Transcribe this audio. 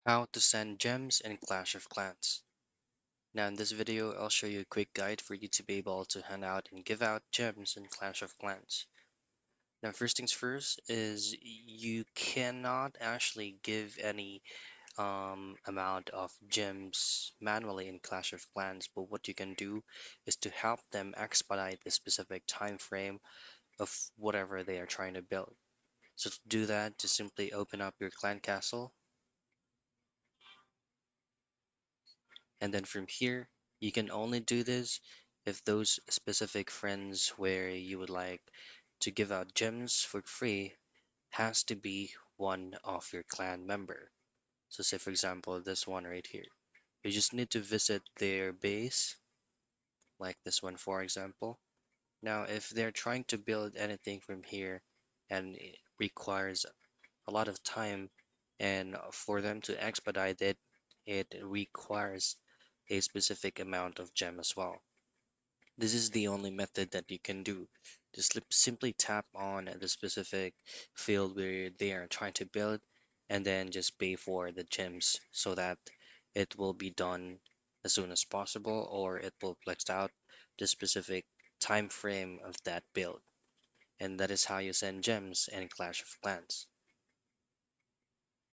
How to send gems in Clash of Clans. Now in this video, I'll show you a quick guide for you to be able to hand out and give out gems in Clash of Clans. Now first things first is you cannot actually give any amount of gems manually in Clash of Clans, but what you can do is to help them expedite the specific time frame of whatever they are trying to build. So to do that, just simply open up your clan castle. And then from here, you can only do this if those specific friends where you would like to give out gems for free has to be one of your clan member. So say for example, this one right here. You just need to visit their base, like this one for example. Now, if they're trying to build anything from here and it requires a lot of time, and for them to expedite it, it requires a specific amount of gem as well. This is the only method that you can do. Just simply tap on the specific field where they are trying to build and then just pay for the gems so that it will be done as soon as possible, or it will flex out the specific time frame of that build. And that is how you send gems in Clash of Clans.